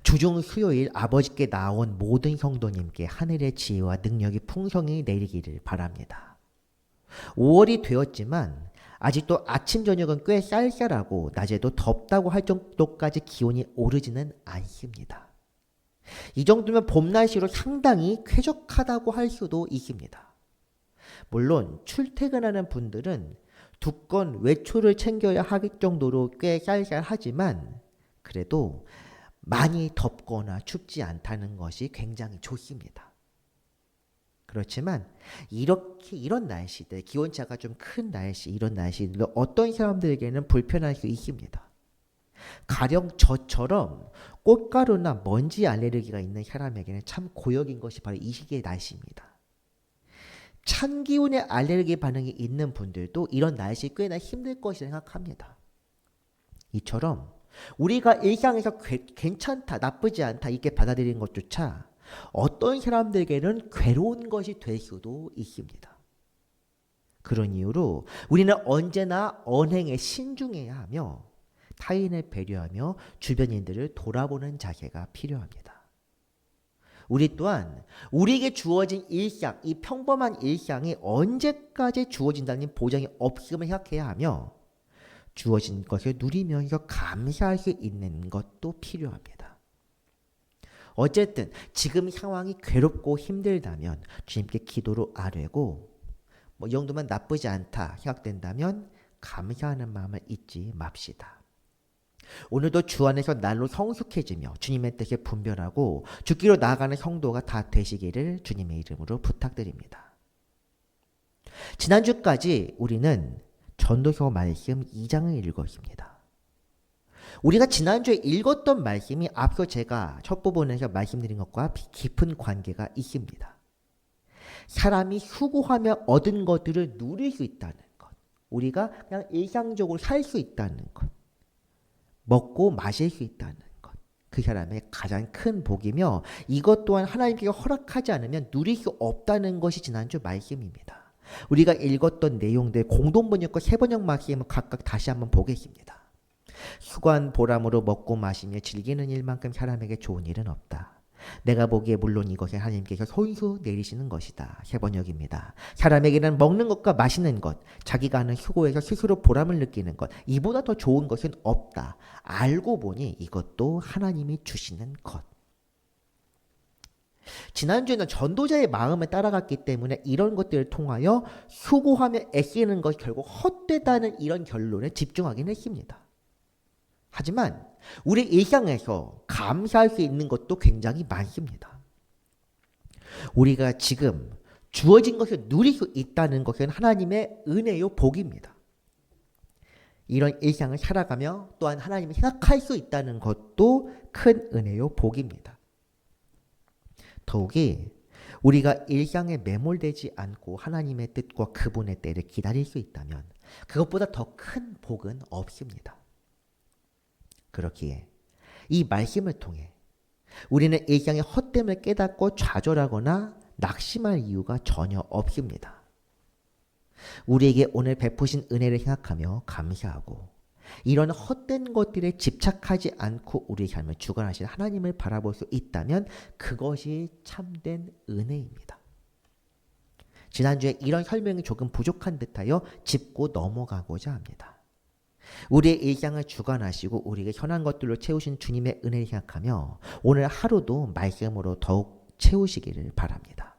주중 수요일 아버지께 나온 모든 성도님께 하늘의 지혜와 능력이 풍성히 내리기를 바랍니다. 5월이 되었지만 아직도 아침 저녁은 꽤 쌀쌀하고 낮에도 덥다고 할 정도까지 기온이 오르지는 않습니다. 이 정도면 봄 날씨로 상당히 쾌적하다고 할 수도 있습니다. 물론 출퇴근하는 분들은 두꺼운 외투를 챙겨야 할 정도로 꽤 쌀쌀하지만 그래도 많이 덥거나 춥지 않다는 것이 굉장히 좋습니다. 그렇지만 이런 날씨들, 기온차가 좀 큰 날씨, 이런 날씨들 어떤 사람들에게는 불편할 수 있습니다. 가령 저처럼 꽃가루나 먼지 알레르기가 있는 사람에게는 참 고역인 것이 바로 이 시기의 날씨입니다. 찬 기온에 알레르기 반응이 있는 분들도 이런 날씨 꽤나 힘들 것이라 생각합니다. 이처럼 우리가 일상에서 괜찮다, 나쁘지 않다 이렇게 받아들이는 것조차 어떤 사람들에게는 괴로운 것이 될 수도 있습니다. 그런 이유로 우리는 언제나 언행에 신중해야 하며 타인을 배려하며 주변인들을 돌아보는 자세가 필요합니다. 우리 또한 우리에게 주어진 일상, 이 평범한 일상이 언제까지 주어진다는 보장이 없음을 생각해야 하며 주어진 것을 누리면서 감사할 수 있는 것도 필요합니다. 어쨌든 지금 상황이 괴롭고 힘들다면 주님께 기도로 아뢰고 이 정도면 나쁘지 않다 생각된다면 감사하는 마음을 잊지 맙시다. 오늘도 주 안에서 날로 성숙해지며 주님의 뜻에 분별하고 죽기로 나아가는 성도가 다 되시기를 주님의 이름으로 부탁드립니다. 지난주까지 우리는 전도서 말씀 2장을 읽었습니다. 우리가 지난주에 읽었던 말씀이 앞서 제가 첫 부분에서 말씀드린 것과 깊은 관계가 있습니다. 사람이 수고하며 얻은 것들을 누릴 수 있다는 것, 우리가 그냥 일상적으로 살 수 있다는 것, 먹고 마실 수 있다는 것, 그 사람의 가장 큰 복이며 이것 또한 하나님께서 허락하지 않으면 누릴 수 없다는 것이 지난주 말씀입니다. 우리가 읽었던 내용들 공동번역과 세번역 말씀을 각각 다시 한번 보겠습니다. 수고한 보람으로 먹고 마시며 즐기는 일만큼 사람에게 좋은 일은 없다. 내가 보기에 물론 이것은 하나님께서 손수 내리시는 것이다. 세번역입니다. 사람에게는 먹는 것과 마시는 것, 자기가 하는 수고에서 스스로 보람을 느끼는 것, 이보다 더 좋은 것은 없다. 알고 보니 이것도 하나님이 주시는 것. 지난주에는 전도자의 마음을 따라갔기 때문에 이런 것들을 통하여 수고하며 애쓰는 것이 결국 헛되다는 이런 결론에 집중하긴 했습니다. 하지만 우리 일상에서 감사할 수 있는 것도 굉장히 많습니다. 우리가 지금 주어진 것을 누릴 수 있다는 것은 하나님의 은혜요 복입니다. 이런 일상을 살아가며 또한 하나님이 생각할 수 있다는 것도 큰 은혜요 복입니다. 더욱이 우리가 일상에 매몰되지 않고 하나님의 뜻과 그분의 때를 기다릴 수 있다면 그것보다 더 큰 복은 없습니다. 그렇기에 이 말씀을 통해 우리는 일상의 헛됨을 깨닫고 좌절하거나 낙심할 이유가 전혀 없습니다. 우리에게 오늘 베푸신 은혜를 생각하며 감사하고 이런 헛된 것들에 집착하지 않고 우리의 삶을 주관하신 하나님을 바라볼 수 있다면 그것이 참된 은혜입니다. 지난주에 이런 설명이 조금 부족한 듯하여 짚고 넘어가고자 합니다. 우리의 일상을 주관하시고 우리에게 선한 것들로 채우신 주님의 은혜를 생각하며 오늘 하루도 말씀으로 더욱 채우시기를 바랍니다.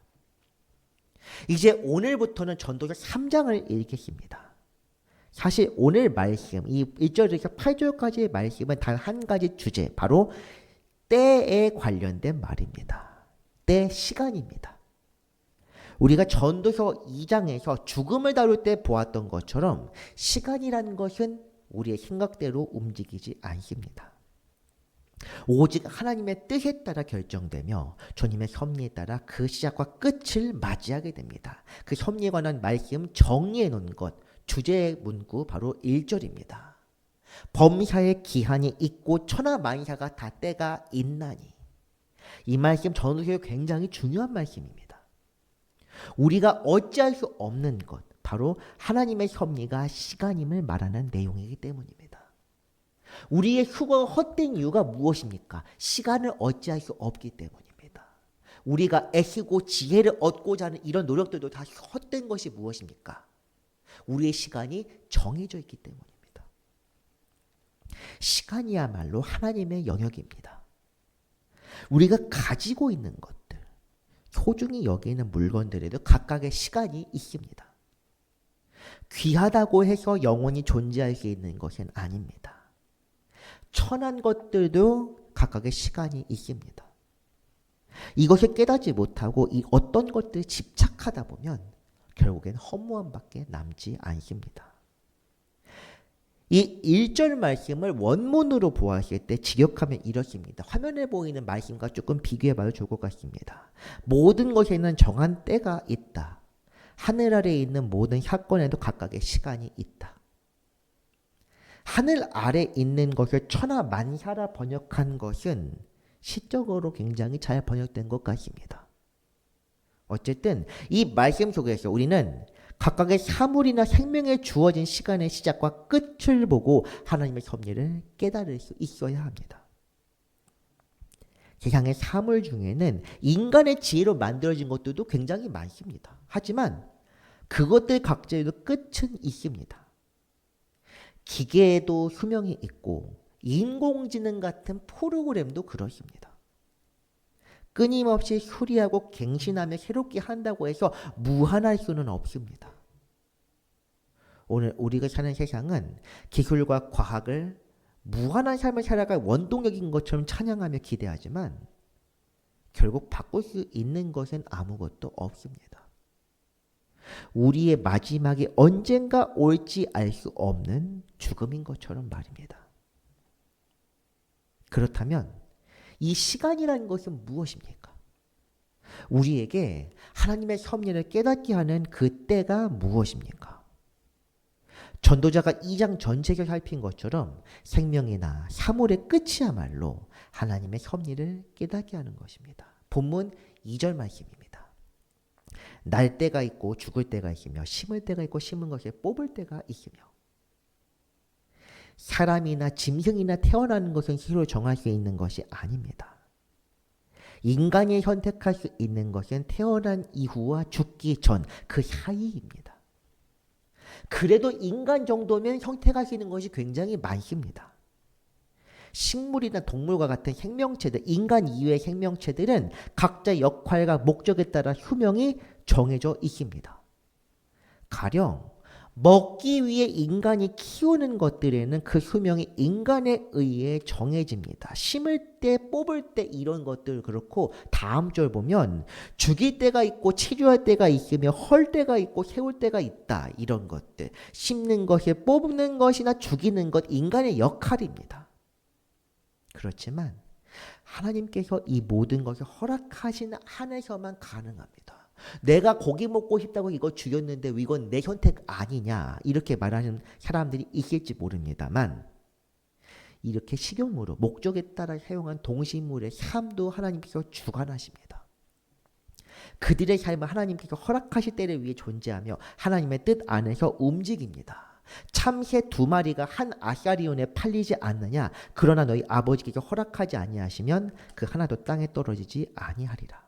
이제 오늘부터는 전도서 3장을 읽겠습니다. 사실 오늘 말씀, 이 1절에서 8절까지의 말씀은 단 한 가지 주제, 바로 때에 관련된 말입니다. 때, 시간입니다. 우리가 전도서 2장에서 죽음을 다룰 때 보았던 것처럼 시간이라는 것은 우리의 생각대로 움직이지 않습니다. 오직 하나님의 뜻에 따라 결정되며 주님의 섭리에 따라 그 시작과 끝을 맞이하게 됩니다. 그 섭리에 관한 말씀 정리해 놓은 것, 주제의 문구 바로 1절입니다. 범사의 기한이 있고 천하만사가 다 때가 있나니. 이 말씀 전도서에 굉장히 중요한 말씀입니다. 우리가 어찌할 수 없는 것, 바로 하나님의 섭리가 시간임을 말하는 내용이기 때문입니다. 우리의 휴거가 헛된 이유가 무엇입니까? 시간을 어찌할 수 없기 때문입니다. 우리가 애쓰고 지혜를 얻고자 하는 이런 노력들도 다 헛된 것이 무엇입니까? 우리의 시간이 정해져 있기 때문입니다. 시간이야말로 하나님의 영역입니다. 우리가 가지고 있는 것들, 소중히 여기는 물건들에도 각각의 시간이 있습니다. 귀하다고 해서 영원히 존재할 수 있는 것은 아닙니다. 천한 것들도 각각의 시간이 있습니다. 이것을 깨닫지 못하고 이 어떤 것들에 집착하다 보면 결국엔 허무함밖에 남지 않습니다. 이 1절 말씀을 원문으로 보았을 때 직역하면 이렇습니다. 화면에 보이는 말씀과 조금 비교해봐도 좋을 것 같습니다. 모든 것에는 정한 때가 있다. 하늘 아래에 있는 모든 사건에도 각각의 시간이 있다. 하늘 아래 있는 것을 천하만사라 번역한 것은 시적으로 굉장히 잘 번역된 것 같습니다. 어쨌든 이 말씀 속에서 우리는 각각의 사물이나 생명에 주어진 시간의 시작과 끝을 보고 하나님의 섭리를 깨달을 수 있어야 합니다. 세상의 사물 중에는 인간의 지혜로 만들어진 것들도 굉장히 많습니다. 하지만 그것들 각자에도 끝은 있습니다. 기계에도 수명이 있고 인공지능 같은 프로그램도 그렇습니다. 끊임없이 수리하고 갱신하며 새롭게 한다고 해서 무한할 수는 없습니다. 오늘 우리가 사는 세상은 기술과 과학을 무한한 삶을 살아갈 원동력인 것처럼 찬양하며 기대하지만 결국 바꿀 수 있는 것은 아무것도 없습니다. 우리의 마지막이 언젠가 올지 알 수 없는 죽음인 것처럼 말입니다. 그렇다면 이 시간이라는 것은 무엇입니까? 우리에게 하나님의 섭리를 깨닫게 하는 그 때가 무엇입니까? 전도자가 2장 전체를 살핀 것처럼 생명이나 사물의 끝이야말로 하나님의 섭리를 깨닫게 하는 것입니다. 본문 2절 말씀입니다. 날 때가 있고 죽을 때가 있으며 심을 때가 있고 심은 것을 뽑을 때가 있으며 사람이나 짐승이나 태어나는 것은 스스로 정할 수 있는 것이 아닙니다. 인간이 선택할 수 있는 것은 태어난 이후와 죽기 전 그 사이입니다. 그래도 인간 정도면 선택할 수 있는 것이 굉장히 많습니다. 식물이나 동물과 같은 생명체들, 인간 이외의 생명체들은 각자 역할과 목적에 따라 수명이 정해져 있습니다. 가령 먹기 위해 인간이 키우는 것들에는 그 수명이 인간에 의해 정해집니다. 심을 때, 뽑을 때 이런 것들 그렇고 다음 절 보면 죽일 때가 있고 치료할 때가 있으며 헐 때가 있고 세울 때가 있다. 이런 것들. 심는 것에 뽑는 것이나 죽이는 것 인간의 역할입니다. 그렇지만 하나님께서 이 모든 것을 허락하시는 한에서만 가능합니다. 내가 고기 먹고 싶다고 이거 죽였는데 이건 내 선택 아니냐 이렇게 말하는 사람들이 있을지 모릅니다만 이렇게 식용으로 목적에 따라 사용한 동식물의 삶도 하나님께서 주관하십니다. 그들의 삶은 하나님께서 허락하실 때를 위해 존재하며 하나님의 뜻 안에서 움직입니다. 참새 2마리가 한 아사리온에 팔리지 않느냐 그러나 너희 아버지께서 허락하지 아니하시면 그 하나도 땅에 떨어지지 아니하리라.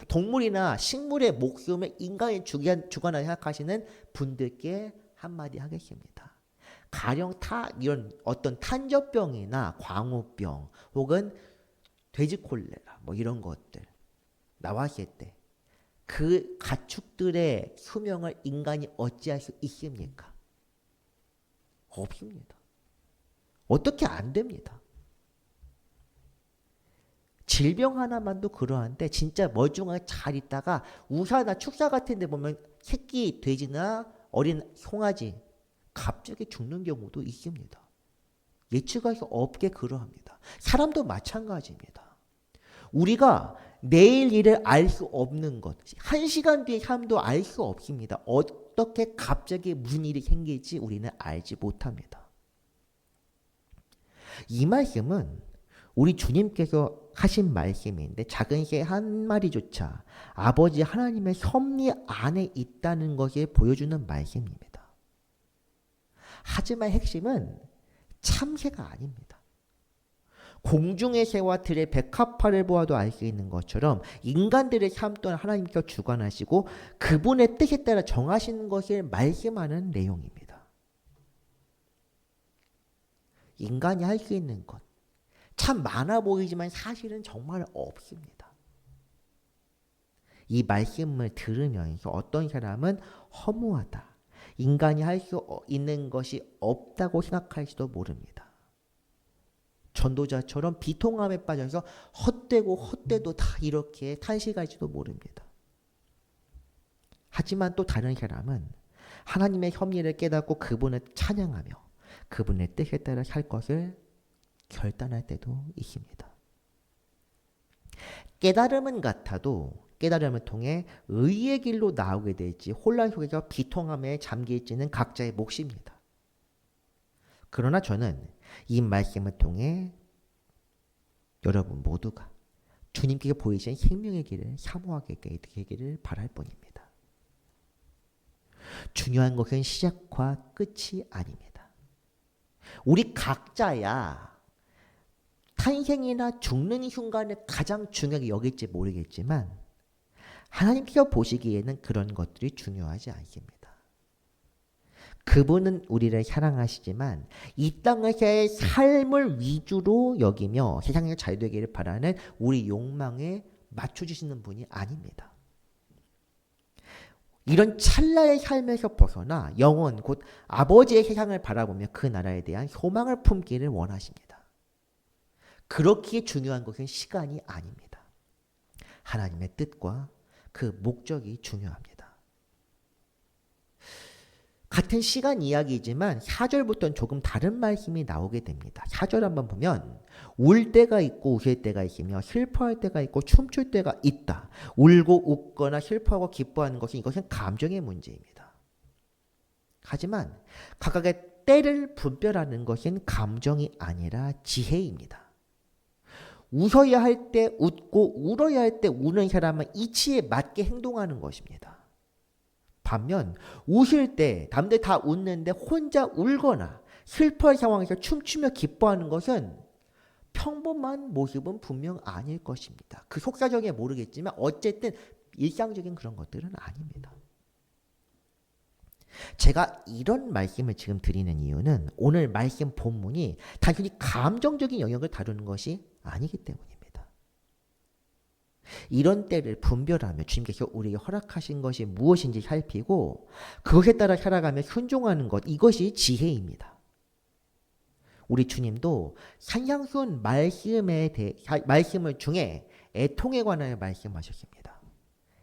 동물이나 식물의 목숨을 인간이 주관하여 생각하시는 분들께 한마디 하겠습니다. 가령 이런 어떤 탄저병이나 광우병 혹은 돼지콜레라 뭐 이런 것들 나왔을 때 그 가축들의 수명을 인간이 어찌할 수 있습니까? 없습니다. 어떻게 안 됩니다. 질병 하나만도 그러한데 진짜 멀쩡하게 잘 있다가 우사나 축사 같은 데 보면 새끼 돼지나 어린 송아지 갑자기 죽는 경우도 있습니다. 예측할 수 없게 그러합니다. 사람도 마찬가지입니다. 우리가 내일 일을 알 수 없는 것, 1시간 뒤의 삶도 알 수 없습니다. 어떻게 갑자기 무슨 일이 생길지 우리는 알지 못합니다. 이 말씀은 우리 주님께서 하신 말씀인데 작은 새 한 마리조차 아버지 하나님의 섭리 안에 있다는 것을 보여주는 말씀입니다. 하지만 핵심은 참새가 아닙니다. 공중의 새와 들의 백합화를 보아도 알 수 있는 것처럼 인간들의 삶 또한 하나님께서 주관하시고 그분의 뜻에 따라 정하시는 것을 말씀하는 내용입니다. 인간이 할 수 있는 것 참 많아 보이지만 사실은 정말 없습니다. 이 말씀을 들으면서 어떤 사람은 허무하다, 인간이 할 수 있는 것이 없다고 생각할지도 모릅니다. 전도자처럼 비통함에 빠져서 헛되도 다 이렇게 탄식할지도 모릅니다. 하지만 또 다른 사람은 하나님의 섭리를 깨닫고 그분을 찬양하며 그분의 뜻에 따라 살 것을 결단할 때도 있습니다. 깨달음은 같아도 깨달음을 통해 의의 길로 나오게 될지 혼란 속에서 비통함에 잠길지는 각자의 몫입니다. 그러나 저는 이 말씀을 통해 여러분 모두가 주님께서 보이신 생명의 길을 사모하게 되기를 바랄 뿐입니다. 중요한 것은 시작과 끝이 아닙니다. 우리 각자야 탄생이나 죽는 순간을 가장 중요하게 여길지 모르겠지만 하나님께서 보시기에는 그런 것들이 중요하지 않습니다. 그분은 우리를 사랑하시지만 이 땅에서의 삶을 위주로 여기며 세상에 잘 되기를 바라는 우리 욕망에 맞춰주시는 분이 아닙니다. 이런 찰나의 삶에서 벗어나 영원 곧 아버지의 세상을 바라보며 그 나라에 대한 소망을 품기를 원하십니다. 그렇기에 중요한 것은 시간이 아닙니다. 하나님의 뜻과 그 목적이 중요합니다. 같은 시간 이야기이지만 4절부터는 조금 다른 말씀이 나오게 됩니다. 4절 한번 보면 울 때가 있고 웃을 때가 있으며 슬퍼할 때가 있고 춤출 때가 있다. 울고 웃거나 슬퍼하고 기뻐하는 이것은 감정의 문제입니다. 하지만 각각의 때를 분별하는 것은 감정이 아니라 지혜입니다. 웃어야 할 때 웃고 울어야 할 때 우는 사람은 이치에 맞게 행동하는 것입니다. 반면 웃을 때 남들 다 웃는데 혼자 울거나 슬퍼할 상황에서 춤추며 기뻐하는 것은 평범한 모습은 분명 아닐 것입니다. 그 속사정에 모르겠지만 어쨌든 일상적인 그런 것들은 아닙니다. 제가 이런 말씀을 지금 드리는 이유는 오늘 말씀 본문이 단순히 감정적인 영역을 다루는 것이 아니기 때문입니다. 이런 때를 분별하며 주님께서 우리에게 허락하신 것이 무엇인지 살피고 그것에 따라 살아가며 순종하는 것, 이것이 지혜입니다. 우리 주님도 산상수훈 말씀을 중에 애통에 관하여 말씀하셨습니다.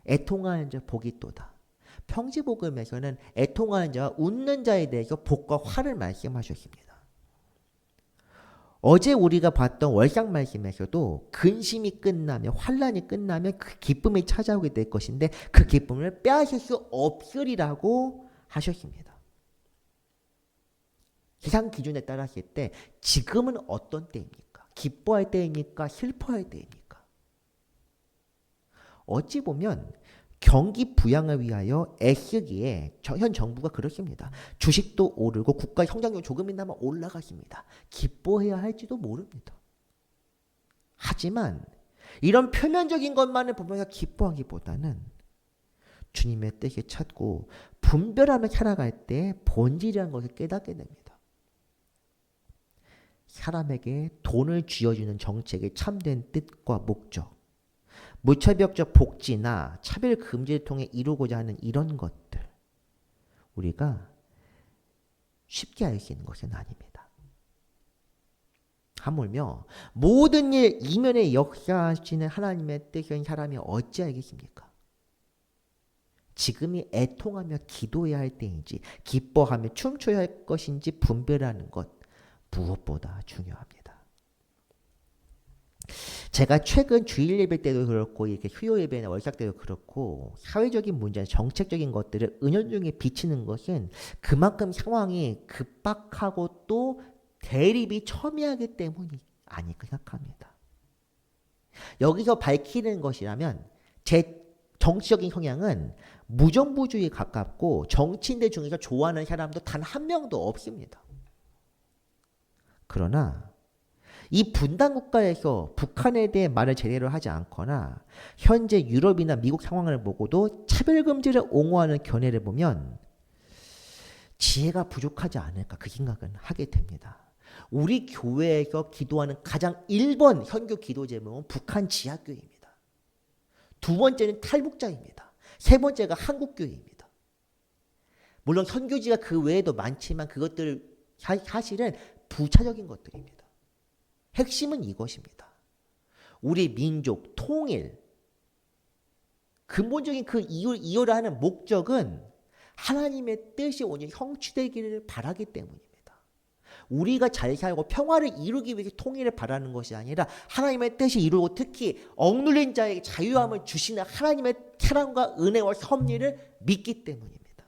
애통하는 자 복이 또다. 평지복음에서는 애통하는 자와 웃는 자에 대해서 복과 화를 말씀하셨습니다. 어제 우리가 봤던 월상 말씀에서도 근심이 끝나면 환란이 끝나면 그 기쁨이 찾아오게 될 것인데 그 기쁨을 빼앗을 수 없으리라고 하셨습니다. 세상 기준에 따랐을 때 지금은 어떤 때입니까? 기뻐할 때입니까? 슬퍼할 때입니까? 어찌 보면 경기 부양을 위하여 애쓰기에 현 정부가 그렇습니다. 주식도 오르고 국가 성장률 조금이나마 올라갔습니다. 기뻐해야 할지도 모릅니다. 하지만 이런 표면적인 것만을 보면서 기뻐하기보다는 주님의 뜻을 찾고 분별하며 살아갈 때 본질이라는 것을 깨닫게 됩니다. 사람에게 돈을 쥐어주는 정책의 참된 뜻과 목적, 무차별적 복지나 차별 금지를 통해 이루고자 하는 이런 것들, 우리가 쉽게 알 수 있는 것은 아닙니다. 하물며 모든 일 이면에 역사하시는 하나님의 뜻인 사람이 어찌 알겠습니까? 지금이 애통하며 기도해야 할 때인지 기뻐하며 춤춰야 할 것인지 분별하는 것, 무엇보다 중요합니다. 제가 최근 주일 예배 때도 그렇고 이렇게 휴요 예배나 월삭 때도 그렇고 사회적인 문제, 정책적인 것들을 은연중에 비치는 것은 그만큼 상황이 급박하고 또 대립이 첨예하기 때문이 아닐까 생각합니다. 여기서 밝히는 것이라면 제 정치적인 성향은 무정부주의에 가깝고 정치인들 중에서 좋아하는 사람도 단 한 명도 없습니다. 그러나 이 분단 국가에서 북한에 대해 말을 제대로 하지 않거나 현재 유럽이나 미국 상황을 보고도 차별금지를 옹호하는 견해를 보면 지혜가 부족하지 않을까 그 생각은 하게 됩니다. 우리 교회에서 기도하는 가장 1번 현교 기도 제목은 북한 지하교회입니다. 두 번째는 탈북자입니다. 세 번째가 한국교회입니다. 물론 현교지가 그 외에도 많지만 그것들 사실은 부차적인 것들입니다. 핵심은 이것입니다. 우리 민족 통일, 근본적인 그 이유를 하는 목적은 하나님의 뜻이 오늘 성취되기를 바라기 때문입니다. 우리가 잘 살고 평화를 이루기 위해서 통일을 바라는 것이 아니라 하나님의 뜻이 이루고 특히 억눌린 자에게 자유함을 주시는 하나님의 사랑과 은혜와 섭리를 믿기 때문입니다.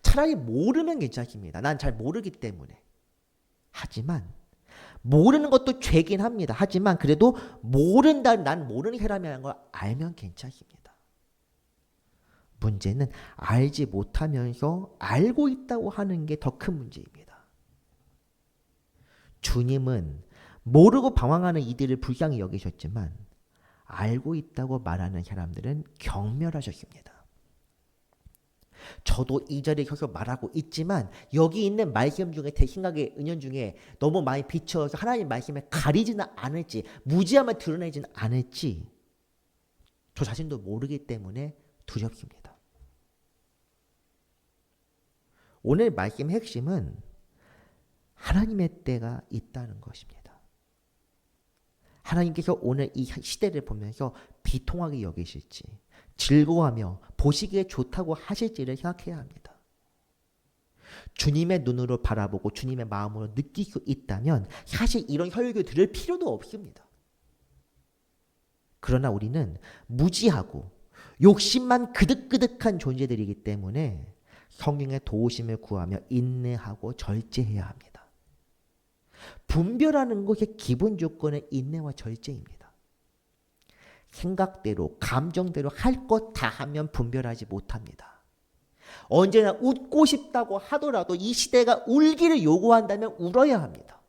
차라리 모르면 괜찮습니다. 난 잘 모르기 때문에. 하지만 모르는 것도 죄긴 합니다. 하지만 그래도 난 모르는 사람이라는 걸 알면 괜찮습니다. 문제는 알지 못하면서 알고 있다고 하는 게 더 큰 문제입니다. 주님은 모르고 방황하는 이들을 불쌍히 여기셨지만 알고 있다고 말하는 사람들은 경멸하셨습니다. 저도 이 자리에 서서 말하고 있지만 여기 있는 말씀 중에 제 생각의 은연 중에 너무 많이 비춰서 하나님 말씀에 가리지는 않을지 무지함을 드러내지는 않을지 저 자신도 모르기 때문에 두렵습니다. 오늘 말씀 핵심은 하나님의 때가 있다는 것입니다. 하나님께서 오늘 이 시대를 보면서 비통하게 여기실지 즐거워하며 보시기에 좋다고 하실지를 생각해야 합니다. 주님의 눈으로 바라보고 주님의 마음으로 느낄 수 있다면 사실 이런 설교 들을 필요도 없습니다. 그러나 우리는 무지하고 욕심만 그득그득한 존재들이기 때문에 성령의 도우심을 구하며 인내하고 절제해야 합니다. 분별하는 것의 기본 조건은 인내와 절제입니다. 생각대로 감정대로 할 것 다 하면 분별하지 못합니다. 언제나 웃고 싶다고 하더라도 이 시대가 울기를 요구한다면 울어야 합니다.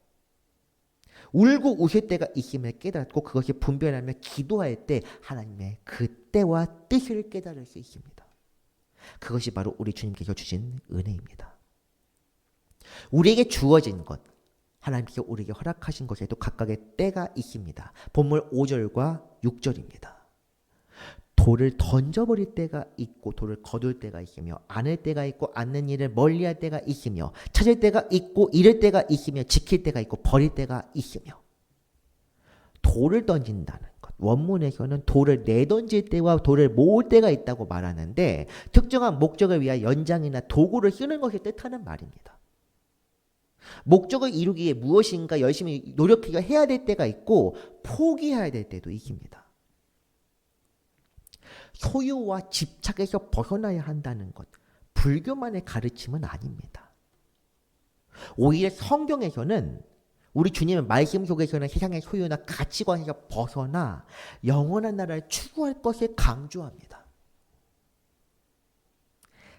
울고 웃을 때가 있음을 깨닫고 그것이 분별하며 기도할 때 하나님의 그 때와 뜻을 깨달을 수 있습니다. 그것이 바로 우리 주님께서 주신 은혜입니다. 우리에게 주어진 것, 하나님께서 우리에게 허락하신 것에도 각각의 때가 있습니다. 본문 5절과 6절입니다. 돌을 던져버릴 때가 있고 돌을 거둘 때가 있으며 안을 때가 있고 안는 일을 멀리할 때가 있으며 찾을 때가 있고 잃을 때가 있으며 지킬 때가 있고 버릴 때가 있으며 돌을 던진다는 것. 원문에서는 돌을 내던질 때와 돌을 모을 때가 있다고 말하는데 특정한 목적을 위하여 연장이나 도구를 쓰는 것을 뜻하는 말입니다. 목적을 이루기 위해 무엇인가 열심히 노력해서 해야 될 때가 있고 포기해야 될 때도 있습니다. 소유와 집착에서 벗어나야 한다는 것, 불교만의 가르침은 아닙니다. 오히려 성경에서는 우리 주님의 말씀 속에서는 세상의 소유나 가치관에서 벗어나 영원한 나라를 추구할 것을 강조합니다.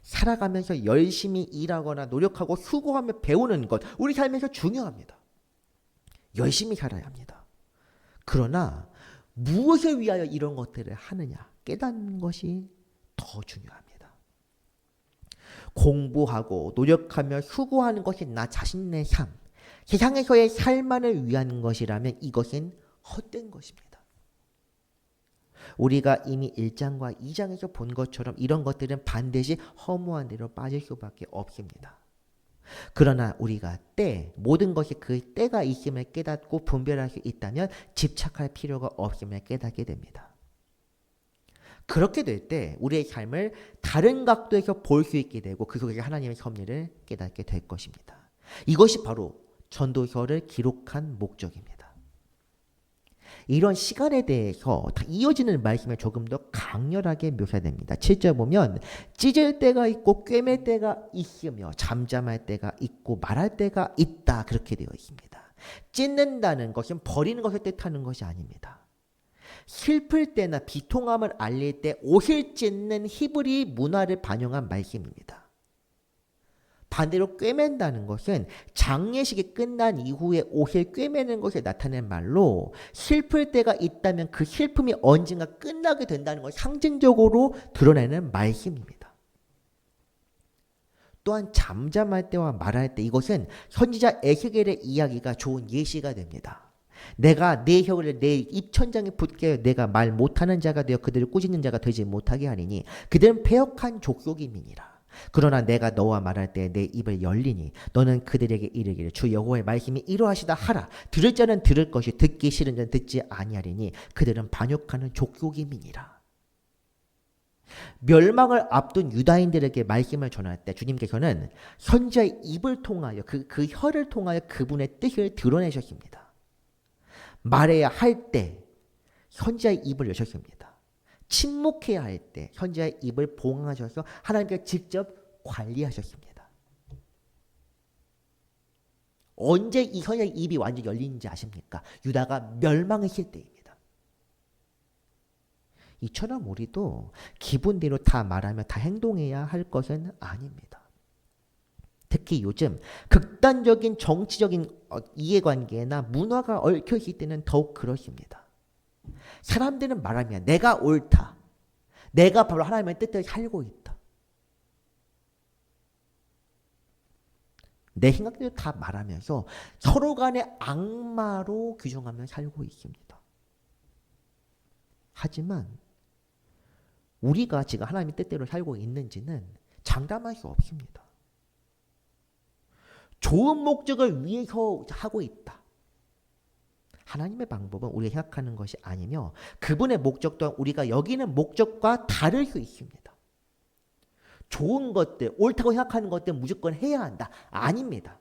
살아가면서 열심히 일하거나 노력하고 수고하며 배우는 것, 우리 삶에서 중요합니다. 열심히 살아야 합니다. 그러나 무엇을 위하여 이런 것들을 하느냐 깨닫는 것이 더 중요합니다. 공부하고 노력하며 수고하는 것이 나 자신의 삶, 세상에서의 삶만을 위한 것이라면 이것은 헛된 것입니다. 우리가 이미 1장과 2장에서 본 것처럼 이런 것들은 반드시 허무한 대로 빠질 수밖에 없습니다. 그러나 우리가 모든 것이 그 때가 있음을 깨닫고 분별할 수 있다면 집착할 필요가 없음을 깨닫게 됩니다. 그렇게 될 때 우리의 삶을 다른 각도에서 볼 수 있게 되고 그 속에서 하나님의 섭리를 깨닫게 될 것입니다. 이것이 바로 전도서를 기록한 목적입니다. 이런 시간에 대해서 이어지는 말씀에 조금 더 강렬하게 묘사됩니다. 7절 보면 찢을 때가 있고 꿰맬 때가 있으며 잠잠할 때가 있고 말할 때가 있다 그렇게 되어 있습니다. 찢는다는 것은 버리는 것을 뜻하는 것이 아닙니다. 슬플 때나 비통함을 알릴 때 옷을 찢는 히브리 문화를 반영한 말씀입니다. 반대로 꿰맨다는 것은 장례식이 끝난 이후에 옷을 꿰매는 것에 나타낸 말로 슬플 때가 있다면 그 슬픔이 언젠가 끝나게 된다는 것을 상징적으로 드러내는 말씀입니다. 또한 잠잠할 때와 말할 때 이것은 선지자 에스겔의 이야기가 좋은 예시가 됩니다. 내가 내 혀를 내 입천장에 붙게 하여 내가 말 못하는 자가 되어 그들을 꾸짖는 자가 되지 못하게 하리니 그들은 패역한 족속임이니라. 그러나 내가 너와 말할 때 내 입을 열리니 너는 그들에게 이르기를 주 여호와의 말씀이 이러하시다 하라. 들을 자는 들을 것이 듣기 싫은 자는 듣지 아니하리니 그들은 반역하는 족속임이니라. 멸망을 앞둔 유다인들에게 말씀을 전할 때 주님께서는 선지자의 입을 통하여 그 혀를 통하여 그분의 뜻을 드러내셨습니다. 말해야 할 때 선지자의 입을 여셨습니다. 침묵해야 할 때 선지자의 입을 봉하셔서 하나님께서 직접 관리하셨습니다. 언제 이 선지자의 입이 완전히 열리는지 아십니까? 유다가 멸망했을 때입니다. 이처럼 우리도 기분대로 다 말하며 다 행동해야 할 것은 아닙니다. 특히 요즘 극단적인 정치적인 이해관계나 문화가 얽혀 있을 때는 더욱 그렇습니다. 사람들은 말하면 내가 옳다. 내가 바로 하나님의 뜻대로 살고 있다. 내 생각대로 다 말하면서 서로 간의 악마로 규정하며 살고 있습니다. 하지만 우리가 지금 하나님의 뜻대로 살고 있는지는 장담할 수 없습니다. 좋은 목적을 위해서 하고 있다. 하나님의 방법은 우리가 생각하는 것이 아니며 그분의 목적 또한 우리가 여기는 목적과 다를 수 있습니다. 좋은 것들, 옳다고 생각하는 것들 무조건 해야 한다. 아닙니다.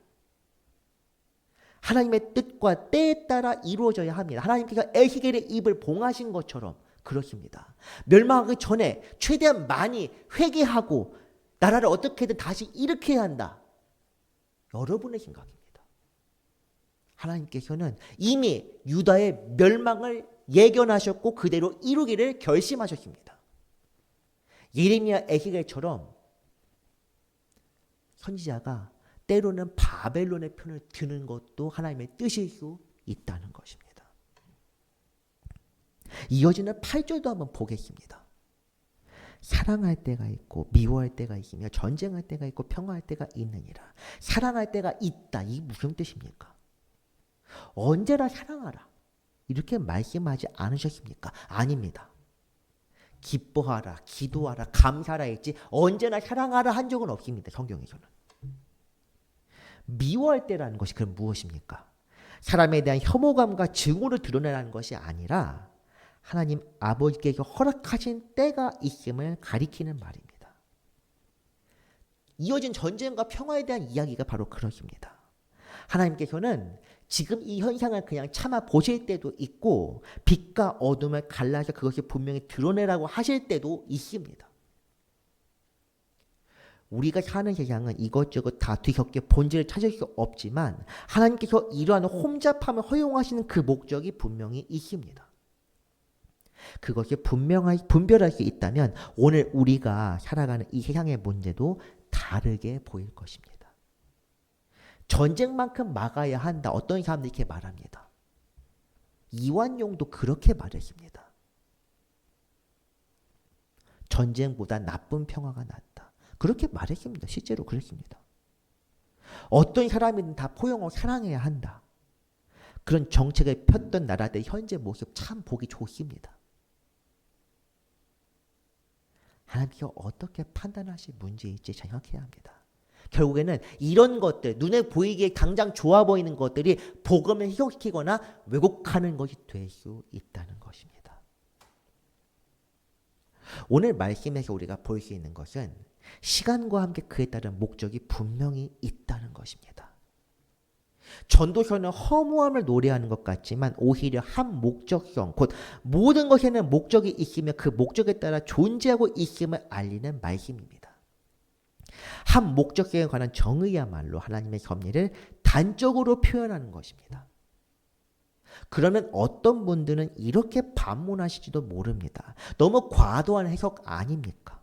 하나님의 뜻과 때에 따라 이루어져야 합니다. 하나님께서 에스겔의 입을 봉하신 것처럼 그렇습니다. 멸망하기 전에 최대한 많이 회개하고 나라를 어떻게든 다시 일으켜야 한다. 여러분의 생각입니다. 하나님께서는 이미 유다의 멸망을 예견하셨고 그대로 이루기를 결심하셨습니다. 예레미야 에스겔처럼 선지자가 때로는 바벨론의 편을 드는 것도 하나님의 뜻일 수 있다는 것입니다. 이어지는 8절도 한번 보겠습니다. 사랑할 때가 있고 미워할 때가 있으며 전쟁할 때가 있고 평화할 때가 있느니라. 사랑할 때가 있다. 이게 무슨 뜻입니까? 언제나 사랑하라. 이렇게 말씀하지 않으셨습니까? 아닙니다. 기뻐하라, 기도하라, 감사하라 했지 언제나 사랑하라 한 적은 없습니다. 성경에서는. 미워할 때라는 것이 그럼 무엇입니까? 사람에 대한 혐오감과 증오를 드러내라는 것이 아니라 하나님 아버지께서 허락하신 때가 있음을 가리키는 말입니다. 이어진 전쟁과 평화에 대한 이야기가 바로 그렇습니다. 하나님께서는 지금 이 현상을 그냥 참아 보실 때도 있고 빛과 어둠을 갈라서 그것이 분명히 드러내라고 하실 때도 있습니다. 우리가 사는 세상은 이것저것 다 뒤섞여 본질을 찾을 수 없지만 하나님께서 이러한 혼잡함을 허용하시는 그 목적이 분명히 있습니다. 그것이 분별할 수 있다면 오늘 우리가 살아가는 이 세상의 문제도 다르게 보일 것입니다. 전쟁만큼 막아야 한다. 어떤 사람들이 이렇게 말합니다. 이완용도 그렇게 말했습니다. 전쟁보다 나쁜 평화가 낫다. 그렇게 말했습니다. 실제로 그랬습니다. 어떤 사람이든 다 포용하고 사랑해야 한다. 그런 정책을 폈던 나라들의 현재 모습 참 보기 좋습니다. 하나님께서 어떻게 판단하실 문제일지 생각해야 합니다. 결국에는 이런 것들, 눈에 보이기에 당장 좋아 보이는 것들이 복음을 희석시키거나 왜곡하는 것이 될 수 있다는 것입니다. 오늘 말씀에서 우리가 볼 수 있는 것은 시간과 함께 그에 따른 목적이 분명히 있다는 것입니다. 전도서는 허무함을 노래하는 것 같지만 오히려 한 목적성, 곧 모든 것에는 목적이 있으며 그 목적에 따라 존재하고 있음을 알리는 말씀입니다. 한 목적성에 관한 정의야말로 하나님의 섭리를 단적으로 표현하는 것입니다. 그러면 어떤 분들은 이렇게 반문하실지도 모릅니다. 너무 과도한 해석 아닙니까?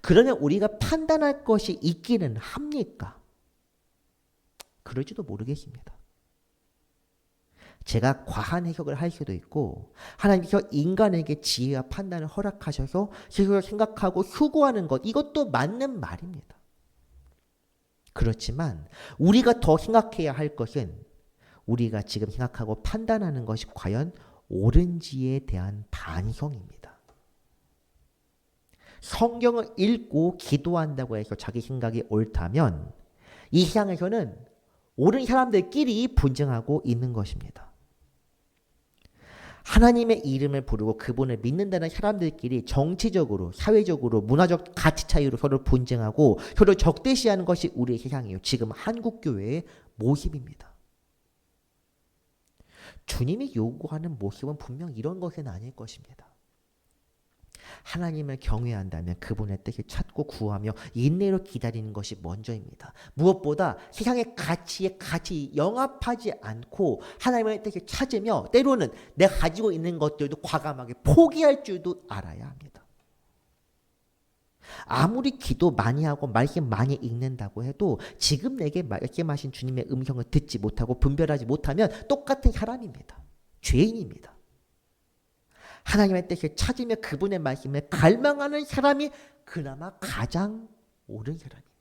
그러면 우리가 판단할 것이 있기는 합니까? 그럴지도 모르겠습니다. 제가 과한 해석을 할 수도 있고 하나님께서 인간에게 지혜와 판단을 허락하셔서 스스로 생각하고 수고하는 것, 이것도 맞는 말입니다. 그렇지만 우리가 더 생각해야 할 것은 우리가 지금 생각하고 판단하는 것이 과연 옳은지에 대한 반성입니다. 성경을 읽고 기도한다고 해서 자기 생각이 옳다면 이 세상에서는 옳은 사람들끼리 분쟁하고 있는 것입니다. 하나님의 이름을 부르고 그분을 믿는다는 사람들끼리 정치적으로, 사회적으로, 문화적 가치 차이로 서로 분쟁하고 서로 적대시하는 것이 우리의 세상이에요. 지금 한국교회의 모습입니다. 주님이 요구하는 모습은 분명 이런 것은 아닐 것입니다. 하나님을 경외한다면 그분의 뜻을 찾고 구하며 인내로 기다리는 것이 먼저입니다. 무엇보다 세상의 가치에 같이 영합하지 않고 하나님의 뜻을 찾으며 때로는 내가 가지고 있는 것들도 과감하게 포기할 줄도 알아야 합니다. 아무리 기도 많이 하고 말씀 많이 읽는다고 해도 지금 내게 말씀하신 주님의 음성을 듣지 못하고 분별하지 못하면 똑같은 사람입니다. 죄인입니다. 하나님의 뜻을 찾으며 그분의 말씀을 갈망하는 사람이 그나마 가장 옳은 사람입니다.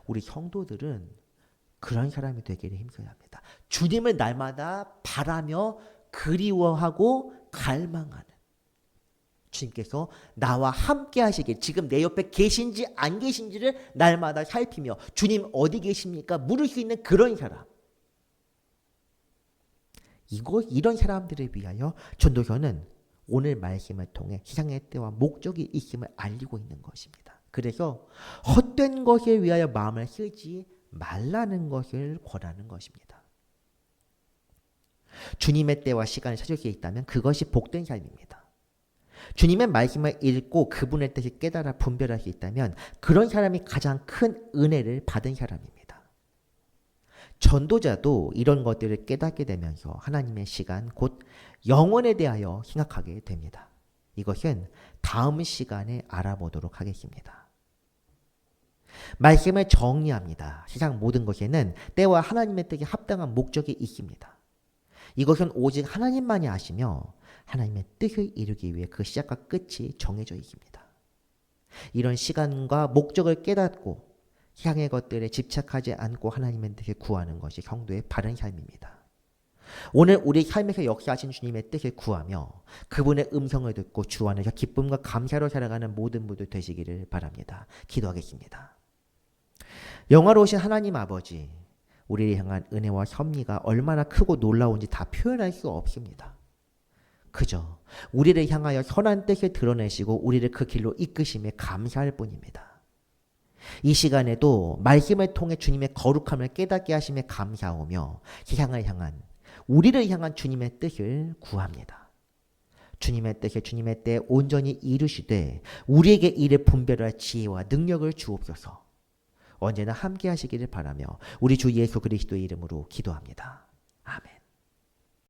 우리 성도들은 그런 사람이 되기를 힘써야 합니다. 주님을 날마다 바라며 그리워하고 갈망하는, 주님께서 나와 함께 하시길, 지금 내 옆에 계신지 안 계신지를 날마다 살피며 주님 어디 계십니까? 물을 수 있는 그런 사람. 이런 사람들을 위하여 전도서는 오늘 말씀을 통해 세상의 때와 목적이 있음을 알리고 있는 것입니다. 그래서 헛된 것에 위하여 마음을 쓰지 말라는 것을 권하는 것입니다. 주님의 때와 시간을 찾을 수 있다면 그것이 복된 삶입니다. 주님의 말씀을 읽고 그분의 뜻을 깨달아 분별할 수 있다면 그런 사람이 가장 큰 은혜를 받은 사람입니다. 전도자도 이런 것들을 깨닫게 되면서 하나님의 시간, 곧 영혼에 대하여 생각하게 됩니다. 이것은 다음 시간에 알아보도록 하겠습니다. 말씀을 정리합니다. 세상 모든 것에는 때와 하나님의 뜻에 합당한 목적이 있습니다. 이것은 오직 하나님만이 아시며 하나님의 뜻을 이루기 위해 그 시작과 끝이 정해져 있습니다. 이런 시간과 목적을 깨닫고 세상의 것들에 집착하지 않고 하나님의 뜻을 구하는 것이 성도의 바른 삶입니다. 오늘 우리 삶에서 역사하신 주님의 뜻을 구하며 그분의 음성을 듣고 주 안에서 기쁨과 감사로 살아가는 모든 분들 되시기를 바랍니다. 기도하겠습니다. 영화로우신 하나님 아버지, 우리를 향한 은혜와 섭리가 얼마나 크고 놀라운지 다 표현할 수 없습니다. 그저 우리를 향하여 선한 뜻을 드러내시고 우리를 그 길로 이끄심에 감사할 뿐입니다. 이 시간에도 말씀을 통해 주님의 거룩함을 깨닫게 하심에 감사하며 세상을 향한, 우리를 향한 주님의 뜻을 구합니다. 주님의 뜻을 주님의 때에 온전히 이루시되 우리에게 이를 분별할 지혜와 능력을 주옵소서. 언제나 함께 하시기를 바라며 우리 주 예수 그리스도의 이름으로 기도합니다. 아멘.